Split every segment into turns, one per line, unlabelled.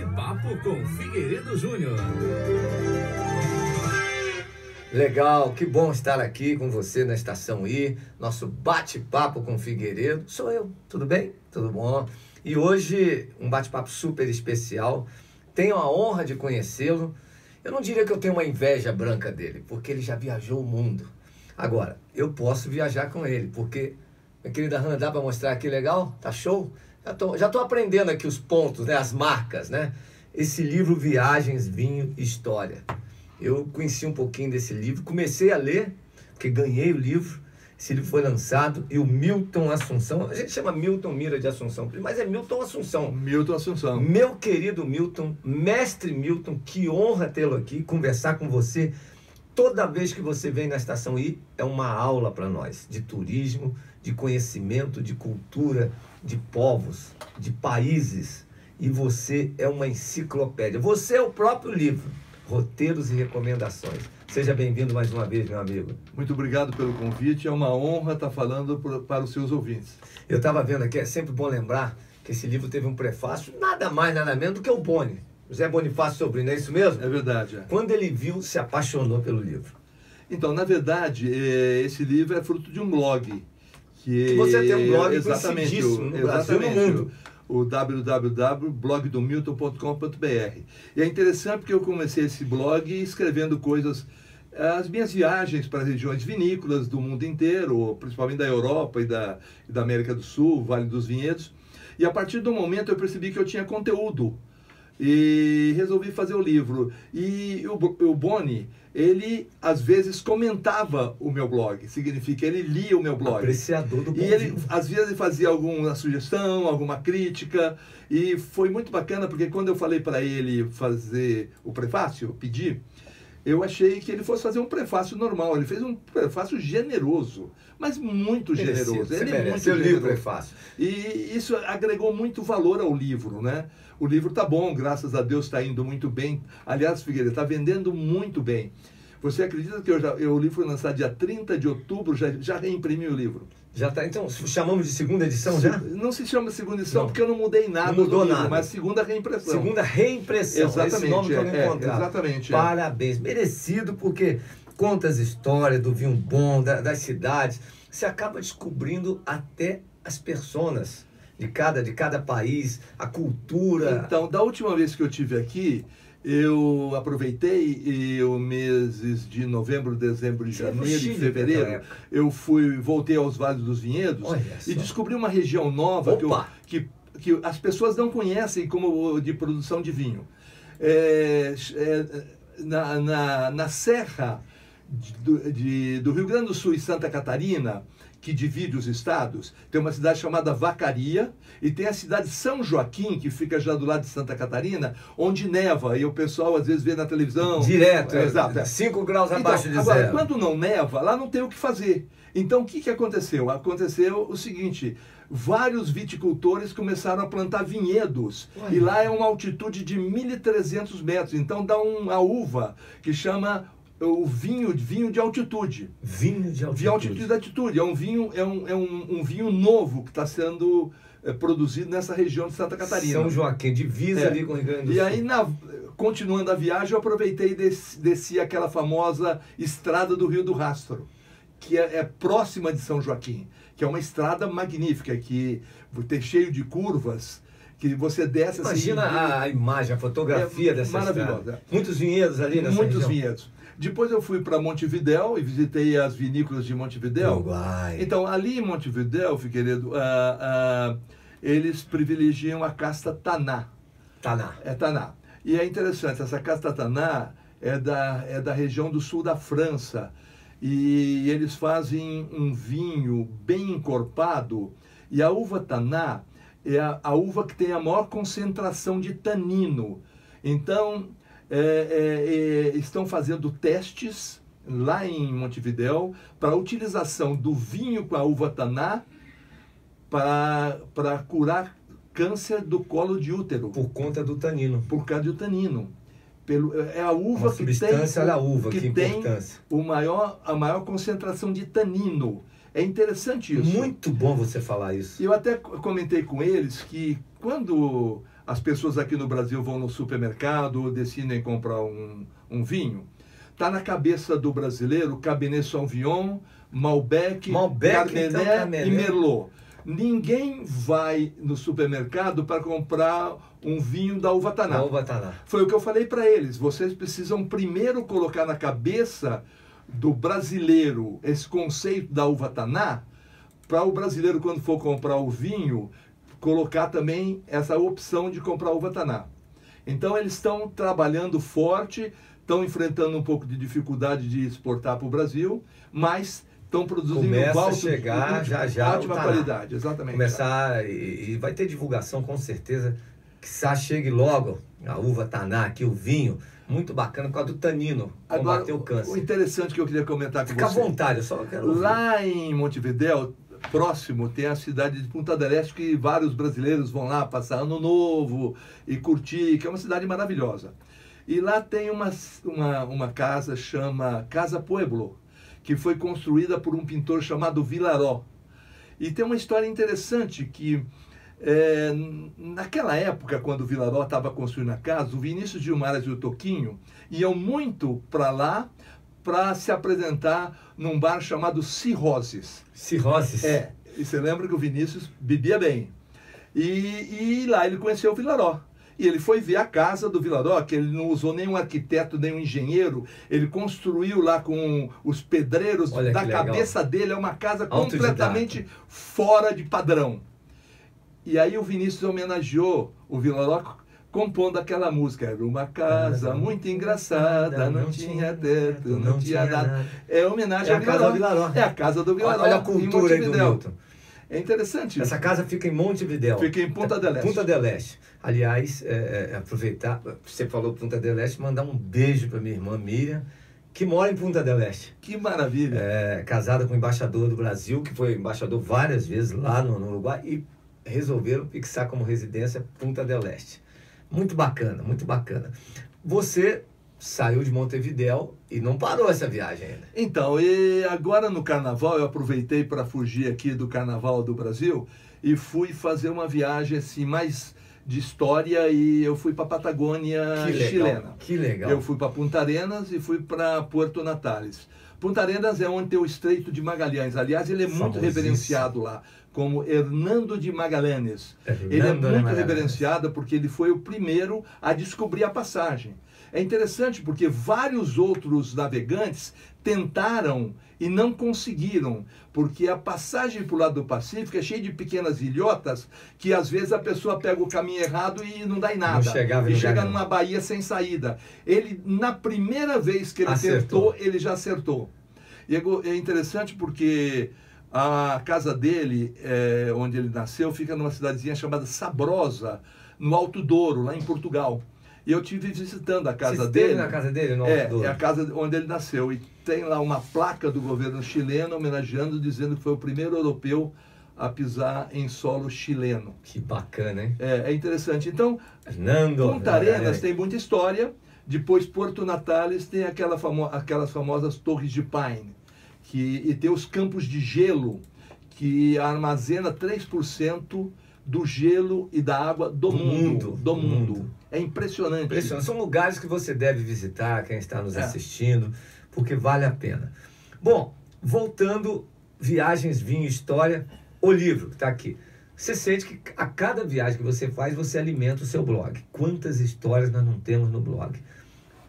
Bate-papo com Figueiredo Júnior.
Legal, que bom estar aqui com você na Estação I, nosso bate-papo com Figueiredo. Sou eu, tudo bem? Tudo bom? E hoje um bate-papo super especial. Tenho a honra de conhecê-lo. Eu não diria que eu tenho uma inveja branca dele, porque ele já viajou o mundo. Agora, eu posso viajar com ele, porque, minha querida Hannah, dá para mostrar aqui legal? Tá show? Já tô aprendendo aqui os pontos, né? As marcas, né? Esse livro Viagens, Vinho e História. Eu conheci um pouquinho desse livro, comecei a ler, porque ganhei o livro. Esse livro foi lançado e o Milton Assunção, a gente chama Milton Mira de Assunção, mas é Milton Assunção.
Milton Assunção.
Meu querido Milton, mestre Milton, que honra tê-lo aqui, conversar com você. Toda vez que você vem na Estação I, é uma aula para nós, de turismo, de conhecimento, de cultura, de povos, de países. E você é uma enciclopédia. Você é o próprio livro, roteiros e recomendações. Seja bem-vindo mais uma vez, meu amigo.
Muito obrigado pelo convite, é uma honra estar falando para os seus ouvintes.
Eu estava vendo aqui, é sempre bom lembrar que esse livro teve um prefácio, nada mais, nada menos do que o Boni. José Bonifácio Sobrinho, é isso mesmo?
É verdade.
Quando ele viu, se apaixonou pelo livro.
Então, na verdade, esse livro é fruto de um blog.
Que você tem um blog
exatamente,
no Brasil e no mundo.
O www.blogdomilton.com.br. E é interessante porque eu comecei esse blog escrevendo coisas, as minhas viagens para regiões vinícolas do mundo inteiro, principalmente da Europa e da América do Sul, Vale dos Vinhedos. E a partir do momento eu percebi que eu tinha conteúdo e resolvi fazer o livro. E o Boni, ele às vezes comentava o meu blog, significa ele lia o meu blog.
Apreciador do bom
E ele
vinho.
às vezes fazia alguma sugestão, alguma crítica, e foi muito bacana porque quando eu falei para ele fazer o prefácio, pedir, eu achei que ele fosse fazer um prefácio normal. Ele fez um prefácio generoso, mas muito generoso.
Ele
é muito
seu livro
generoso.
prefácio.
E isso agregou muito valor ao livro, né? O livro tá bom, graças a Deus está indo muito bem. Aliás, Figueiredo, está vendendo muito bem. Você acredita que o livro foi lançado dia 30 de outubro, já reimprimi o livro.
Já tá, então, chamamos de segunda edição já?
Não se chama segunda edição
Não.
porque eu não mudei nada
Não mudou
do livro,
nada.
mas segunda reimpressão.
Segunda reimpressão.
Exatamente,
Esse nome que eu não encontrava.
exatamente.
Parabéns. Merecido, porque conta as histórias do vinho bom, das cidades. Você acaba descobrindo até as personas de cada país, a cultura.
Então, da última vez que eu estive aqui, eu aproveitei e os meses de novembro, dezembro, janeiro e
Chile,
fevereiro, voltei aos Vales dos Vinhedos.
Olha só.
E descobri uma região nova que as pessoas não conhecem como de produção de vinho. Na Serra do Rio Grande do Sul e Santa Catarina, que divide os estados, tem uma cidade chamada Vacaria e tem a cidade de São Joaquim, que fica já do lado de Santa Catarina, onde neva, e o pessoal às vezes vê na televisão.
Direto,
exato.
5 graus abaixo de
agora,
zero.
quando não neva, lá não tem o que fazer. Então, o que aconteceu? Aconteceu o seguinte, vários viticultores começaram a plantar vinhedos, e lá é uma altitude de 1.300 metros, então dá uma uva que chama o vinho de altitude.
Vinho de altitude.
De altitude. É um vinho novo que está sendo produzido nessa região de Santa Catarina.
São Joaquim, divisa ali com o Rio Grande do Sul.
E aí, continuando a viagem, eu aproveitei e desci aquela famosa estrada do Rio do Rastro, que é próxima de São Joaquim, que é uma estrada magnífica, que tem cheio de curvas, que você desce assim...
Imagina a imagem, a fotografia dessa
maravilhosa.
estrada. Muitos vinhedos ali nessa
Muitos
região.
vinhedos. Depois eu fui para Montevidéu e visitei as vinícolas de Montevidéu.
Uruguai.
Então, ali em Montevidéu, Figueiredo, eles privilegiam a casta Taná.
Taná.
É Taná. E é interessante, essa casta Taná é da região do sul da França. E eles fazem um vinho bem encorpado. E a uva Taná é a uva que tem a maior concentração de tanino. Então, estão fazendo testes lá em Montevidéu para a utilização do vinho com a uva Taná para curar câncer do colo de útero.
Por conta do tanino.
Por causa do tanino. É a uva
que tem, olha a uva, que
tem
importância.
a maior concentração de tanino. É interessante isso.
Muito bom você falar isso.
Eu até comentei com eles que quando as pessoas aqui no Brasil vão no supermercado, decidem comprar um vinho. Está na cabeça do brasileiro Cabernet Sauvignon, Malbec, Carmener e Merlot. Ninguém vai no supermercado para comprar um vinho da uva Taná. Foi o que eu falei para eles. Vocês precisam primeiro colocar na cabeça do brasileiro esse conceito da uva Taná, para o brasileiro, quando for comprar o vinho, colocar também essa opção de comprar uva Taná. Então eles estão trabalhando forte, estão enfrentando um pouco de dificuldade de exportar para o Brasil, mas estão produzindo ótima qualidade. Exatamente.
Começar, e vai ter divulgação com certeza, que chegue logo a uva Taná aqui, o vinho, muito bacana por causa do tanino, combater o câncer.
O interessante que eu queria comentar com você.
Fica à vontade, eu só quero ouvir.
Lá em Montevidéu, próximo, tem a cidade de Punta del Este, que vários brasileiros vão lá passar Ano Novo e curtir, que é uma cidade maravilhosa. E lá tem uma casa, chama Casa Pueblo, que foi construída por um pintor chamado Vilaró. E tem uma história interessante que, naquela época, quando o Vilaró estava construindo a casa, o Vinícius Gilmaras e o Toquinho iam muito para lá para se apresentar num bar chamado Cirroses.
Cirroses?
E você lembra que o Vinícius bebia bem. E lá ele conheceu o Vilaró. E ele foi ver a casa do Vilaró, que ele não usou nenhum arquiteto, nenhum engenheiro. Ele construiu lá com os pedreiros da cabeça dele. É uma casa completamente fora de padrão. E aí o Vinícius homenageou o Vilaró compondo aquela música. Era uma casa muito engraçada, não tinha teto, não tinha nada. É homenagem ao Vilaró. É a casa do Vilaró.
Olha a cultura aí do Milton.
É interessante.
Essa casa fica em Montevidéu.
Fica em Punta del Este.
Punta del Este. Aliás, aproveitar, você falou Punta del Este, mandar um beijo para minha irmã Miriam, que mora em Punta del Este.
Que maravilha.
Casada com o embaixador do Brasil, que foi embaixador várias vezes lá no Uruguai, e resolveram fixar como residência Punta del Este. Muito bacana, muito bacana. Você saiu de Montevidéu e não parou essa viagem ainda.
Então, e agora no Carnaval, eu aproveitei para fugir aqui do Carnaval do Brasil e fui fazer uma viagem assim, mais de história, e eu fui para a Patagônia chilena.
Que legal.
Eu fui para Punta Arenas e fui para Puerto Natales. Punta Arenas é onde tem o Estreito de Magalhães. Aliás, ele é muito reverenciado lá, como Hernando de Magallanes. Ele é muito reverenciado porque ele foi o primeiro a descobrir a passagem. É interessante porque vários outros navegantes tentaram e não conseguiram, porque a passagem para o lado do Pacífico é cheia de pequenas ilhotas que às vezes a pessoa pega o caminho errado e não dá em nada. E chega numa baía sem saída. Ele, na primeira vez que ele tentou, ele já acertou. E é interessante porque a casa dele, onde ele nasceu, fica numa cidadezinha chamada Sabrosa, no Alto Douro, lá em Portugal. E eu estive visitando a casa dele.
Esteve na casa dele, no Alto Douro?
É a casa onde ele nasceu. E tem lá uma placa do governo chileno homenageando, dizendo que foi o primeiro europeu a pisar em solo chileno.
Que bacana, hein?
É interessante. Então, Punta Arenas tem muita história. Depois, Puerto Natales tem aquelas famosas Torres de Paine. E tem os campos de gelo, que armazena 3% do gelo e da água do mundo. É impressionante.
São lugares que você deve visitar, quem está nos assistindo, porque vale a pena. Bom, voltando, viagens, vinho, história, o livro que está aqui. Você sente que a cada viagem que você faz, você alimenta o seu blog. Quantas histórias nós não temos no blog?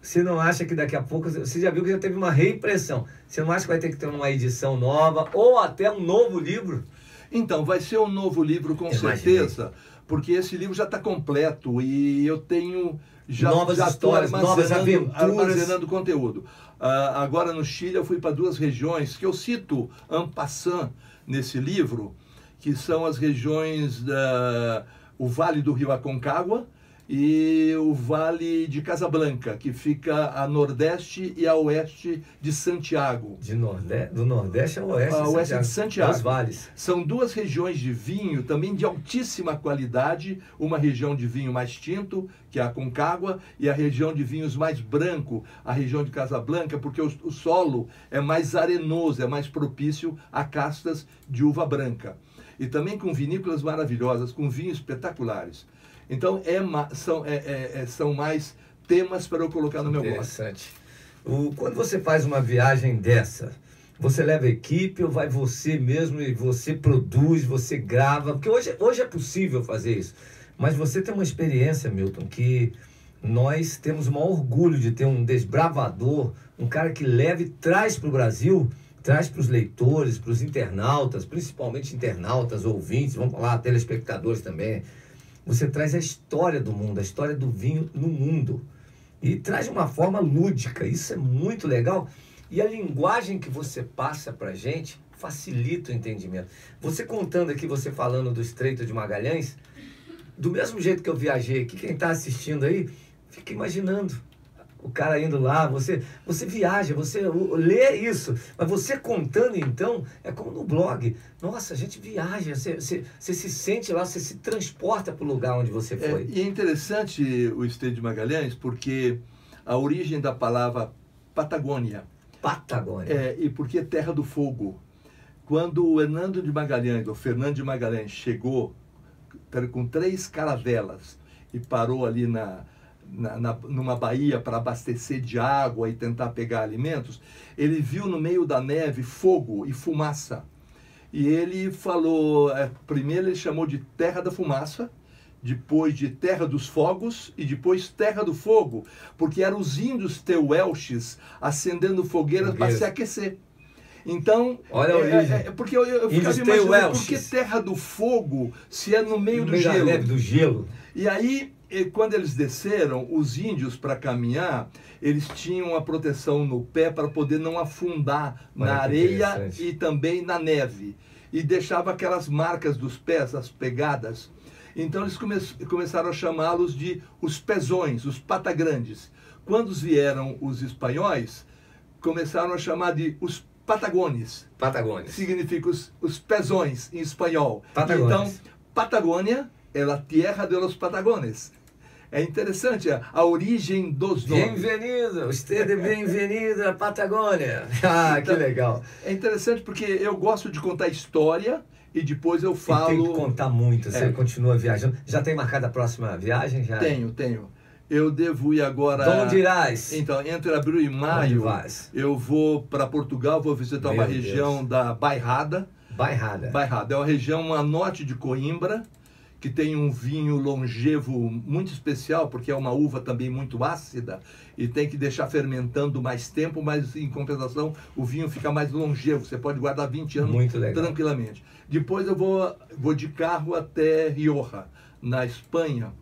Você não acha que daqui a pouco... Você já viu que já teve uma reimpressão. Você não acha que vai ter que ter uma edição nova ou até um novo livro?
Então, vai ser um novo livro com certeza, porque esse livro já está completo e eu tenho
novas histórias, novas aventuras,
armazenando conteúdo. Agora no Chile eu fui para 2 regiões que eu cito en passant nesse livro, que são as regiões o Vale do Rio Aconcagua e o Vale de Casablanca, que fica a nordeste e a oeste de Santiago.
Do nordeste ao oeste,
oeste de Santiago.
Os vales.
São 2 regiões de vinho, também de altíssima qualidade. Uma região de vinho mais tinto, que é a Aconcagua, e a região de vinhos mais branco, a região de Casablanca, porque o solo é mais arenoso, é mais propício a castas de uva branca. E também com vinícolas maravilhosas, com vinhos espetaculares. Então, são mais temas para eu colocar no meu blog.
Interessante. Quando você faz uma viagem dessa, você leva a equipe ou vai você mesmo e você produz, você grava? Porque hoje é possível fazer isso. Mas você tem uma experiência, Milton, que nós temos o maior orgulho de ter um desbravador, um cara que leva e traz para o Brasil, traz para os leitores, para os internautas, principalmente internautas, ouvintes, vamos falar, telespectadores também. Você traz a história do mundo, a história do vinho no mundo. E traz de uma forma lúdica, isso é muito legal. E a linguagem que você passa para a gente facilita o entendimento. Você contando aqui, você falando do Estreito de Magalhães, do mesmo jeito que eu viajei aqui, quem está assistindo aí, fica imaginando o cara indo lá, você viaja, você lê isso, mas você contando então, é como no blog. Nossa, a gente viaja, você se sente lá, você se transporta para o lugar onde você foi.
E é interessante o Estreito de Magalhães, porque a origem da palavra Patagônia.
Patagônia.
E porque é terra do fogo. Quando o Fernando de Magalhães chegou com 3 caravelas e parou ali numa baía para abastecer de água e tentar pegar alimentos, ele viu no meio da neve fogo e fumaça. E ele falou, primeiro ele chamou de terra da fumaça, depois de terra dos fogos e depois terra do fogo, porque eram os índios teuelches acendendo fogueiras para se aquecer. Então,
olha a origem.
Porque eu ficava imaginando, por que terra do fogo se é no meio do gelo?
Neve do gelo.
E aí, quando eles desceram, os índios, para caminhar, eles tinham a proteção no pé para poder não afundar na areia e também na neve. E deixava aquelas marcas dos pés, as pegadas. Então eles começaram a chamá-los de os pezões, os patagrandes. Quando vieram os espanhóis, começaram a chamar de os patagones.
Patagones.
Significa os pezões em espanhol.
Patagones.
Então, Patagônia é a tierra de los patagones. É interessante a origem dos nomes.
Bem-vindo, usted é bem-vindo à Patagônia. Ah, então, que legal.
É interessante porque eu gosto de contar história e depois eu falo...
E tem que contar muito, você continua viajando. Já tem marcada a próxima viagem? Já?
Tenho. Eu devo ir agora...
Onde irás?
Então, entre abril e maio, eu vou para Portugal, vou visitar uma região da Bairrada. Bairrada é uma região a norte de Coimbra, que tem um vinho longevo muito especial, porque é uma uva também muito ácida e tem que deixar fermentando mais tempo, mas em compensação o vinho fica mais longevo, você pode guardar 20 anos tranquilamente. Depois eu vou de carro até Rioja, na Espanha,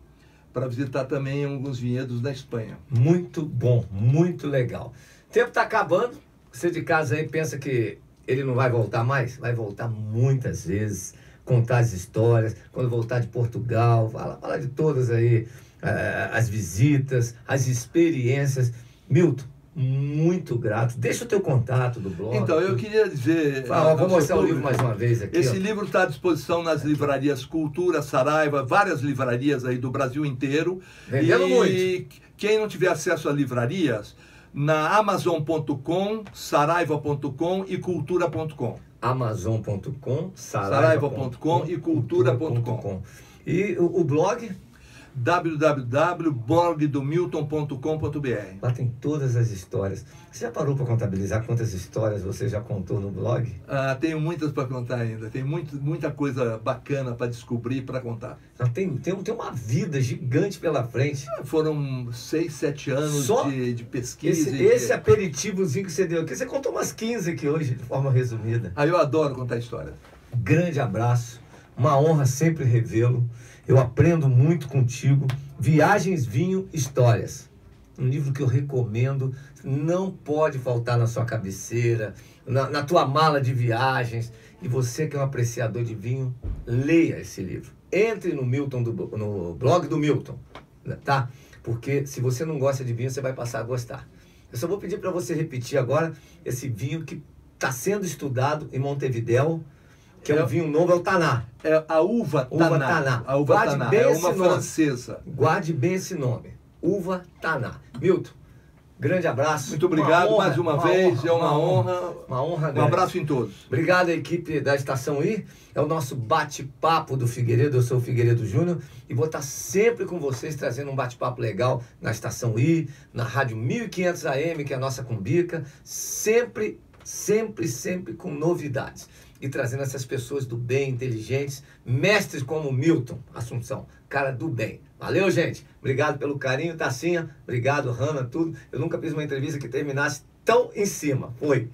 para visitar também alguns vinhedos da Espanha.
Muito bom, muito legal. O tempo está acabando, você de casa aí pensa que ele não vai voltar mais? Vai voltar muitas vezes. Contar as histórias, quando voltar de Portugal, falar de todas aí, as visitas, as experiências. Milton, muito grato. Deixa o teu contato do blog.
Então, eu queria dizer...
Vou mostrar o livro mais uma vez aqui.
Esse livro está à disposição nas livrarias Cultura, Saraiva, várias livrarias aí do Brasil inteiro.
Vendendo muito.
E quem não tiver acesso a livrarias, na Amazon.com, Saraiva.com e Cultura.com.
Amazon.com,
Saraiva.com e Cultura.com.
E o blog?
www.blogdomilton.com.br.
Lá tem todas as histórias. Você já parou para contabilizar quantas histórias você já contou no blog?
Tenho muitas para contar ainda. Tem muita coisa bacana para descobrir e para contar.
Tem uma vida gigante pela frente.
Foram 6, 7 anos de pesquisa.
Esse aperitivozinho que você deu aqui, você contou umas 15 aqui hoje, de forma resumida.
Eu adoro contar história.
Grande abraço. Uma honra sempre revê-lo. Eu aprendo muito contigo. Viagens, Vinho, Histórias. Um livro que eu recomendo. Não pode faltar na sua cabeceira, na tua mala de viagens. E você que é um apreciador de vinho, leia esse livro. Entre no blog do Milton, tá? Porque se você não gosta de vinho, você vai passar a gostar. Eu só vou pedir para você repetir agora esse vinho que está sendo estudado em Montevidéu, que é um vinho novo, é o Taná.
É a uva Taná. A uva Taná é uma francesa.
Guarde bem esse nome. Uva Taná. Milton, Grande abraço.
Muito obrigado mais uma vez, é uma honra.
Uma honra grande.
Um abraço em todos.
Obrigado à equipe da Estação I. É o nosso bate-papo do Figueiredo. Eu sou o Figueiredo Júnior e vou estar sempre com vocês trazendo um bate-papo legal na Estação I, na Rádio 1500 AM, que é a nossa cumbica, sempre com novidades. E trazendo essas pessoas do bem, inteligentes, mestres como Milton Assunção, cara do bem. Valeu, gente. Obrigado pelo carinho, Tassinha. Obrigado, Hanna, tudo. Eu nunca fiz uma entrevista que terminasse tão em cima. Foi.